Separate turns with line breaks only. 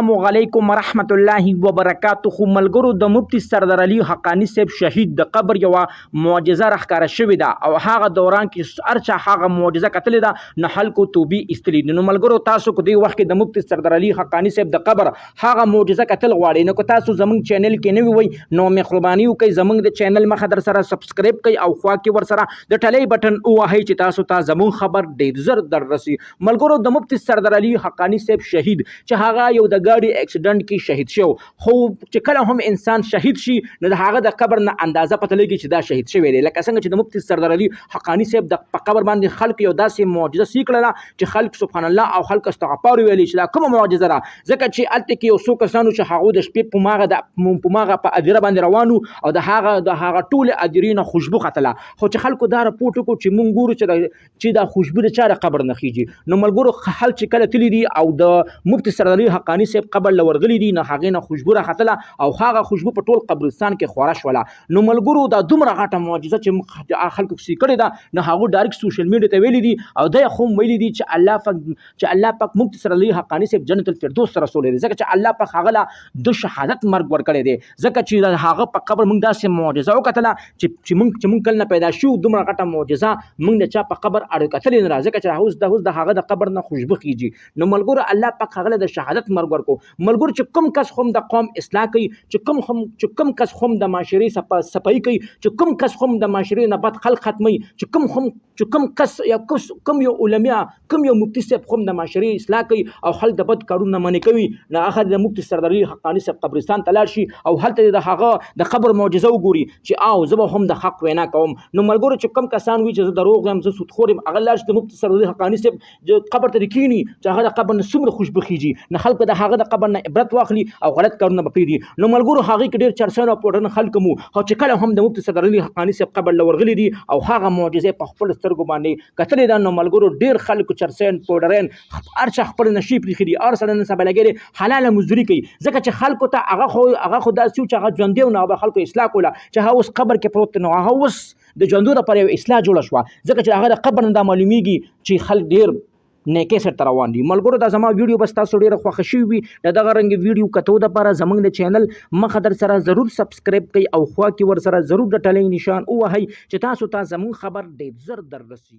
السلام علیکم ورحمت الله وبرکاته. ملګرو د مفتی سردار علي حقانی صاحب شهید د قبر یو معجزه راښکاره شوې ده او هغه دوران کې ارچا هغه معجزه کتلې ده نه خلکو توبې ایستلې دي. نو ملګرو تاسو کو دی وخت کې د مفتی سردار علي حقانی صاحب د قبر هغه معجزه کتل غواړئ نو تاسو زمونږ چینل کې نوی وي نو مهرباني وکړئ زمونږ د چینل مخه در سره سبسکرایب کړئ او خوا کې ور سره د ټلۍ بټن ووهئ چې تاسو ته زمونږ خبر ډیر زر در رسي. ملګرو د مفتی سردار علي حقانی صاحب شهید چې هغه یو د ګاډي اکسیډنټ کې شهید شو خو چې کله هم انسان شهید شي نو د هغه د قبر نه اندازه پته لګي چې دا شهید شوی دی. لکه څنګه چې د مفتی سردار علي حقانی صاحب د قبر باندې خلک یو داسې معجزه سیکړه چې خلک سبحان الله او خلک استغفار ویلي چې دا کومه معجزه ده ځکه چې الته کې یو څو کسانو چې هغه د شپې په ماغه په ادیره باندې روانو او د هغه ټول ادیرینه خوشبو ختله خو چې خلکو دا رپورټ وکړو چې مونږ ګورو چې دا خوشبو د چا د قبر نه خیږي. نو ملګرو حل چې کله تللی دي او د مفتی سردار علي حقانی صاحب قبر لورغلی دي نه هغې نه خوشبو راختله او هغه خوشبو په ټول قبرستان کې خوره شوله. نو ملګرو دا دومره غټه معجزه چې خلکو کسي کړې ده نو هغو ډایرکټ سوشل میډیا ته ویلي دي او دا خو ویلي دي چې الله پاک مفتی سردار علي حقانی صاحب جنت الفردوس ته رسولی دی ځکه چې الله پاک هغه له د شهادت مرګ ورکړی دی ځکه چې هغه په قبر موږ داسې معجزه وکتله چې موږ کله نه پیدا شو دومره غټه معجزه موږ نه چا په قبر اړ کتلې نه ځکه چې اوس د هغه د قبر نه خوشبو خیږي. نو ملګرو الله پاک هغه د شهادت مرګ ورکو. ملګرو چې کوم کس هم د قوم اصلاح کوي چې کوم کس هم د معاشرې صفایي کوي چې کوم کس هم د معاشرې نه بد خلق ختمي چې کوم کس یا کوم یو علماء کوم یو مفتی صاحب هم د معاشرې اصلاح کوي او خلک د بد کارونه منې کوي نه هغه د مفتی سردار علي حقانی صاحب قبرستان ته لاړ شي او هلته د هغه د قبر معجزه وګوري چې او زه به هم د حق وینا کوم. نو ملګرو چې کوم کسان وي چې زه دروغ یم زه سودخور یم هغه لاړ شي د مفتی سردار علي حقانی صاحب قبر ته کینی چې هغه د قبر نه څومره خوشبو خیږي نه خلک د هغه د قبر نه عبرت واخلي او غلط کارونه به پرېږدي. نو ملګرو هغې کې ډېر چرسیان او پوډرن خلک مو او چې کله هم د مفتی سردار علي حقانی صاحب قبر له ورغلي دي او هغه معجزې په خپلو سترګو باندې کتلې ده. نو ملګرو ډېر خلکو چرسیان پوډرین هر چا خپل نشیب پرېښي دي هر سړی نن سبا لګیا دی حلاله مزدوري کوي ځکه چې خلکو ته هغه خو داسې و چې هغه ژوندی و نو هغه خلکو اصلاح کوله چې هغه اوس قبر کې پروت دی نو هغه اوس د ژوندو لپاره یو اصلاح جوړه شوه ځکه چې هغه د قبر نه دا معلومیږي چې خلک ډېر نیکۍ سره روان دي. ملګرو دا زما ویډیو بس تاسو ډېره خوښه شوي وي د دغه رنګ ویډیو کتو دپاره زموږ د چینل مخه در سره ضرور سبسکرایب کوئ او خوا کې ور سره ضرور د ټلۍ نشان ووهئ چې تاسو ته زموږ خبر ډېر زر در رسي.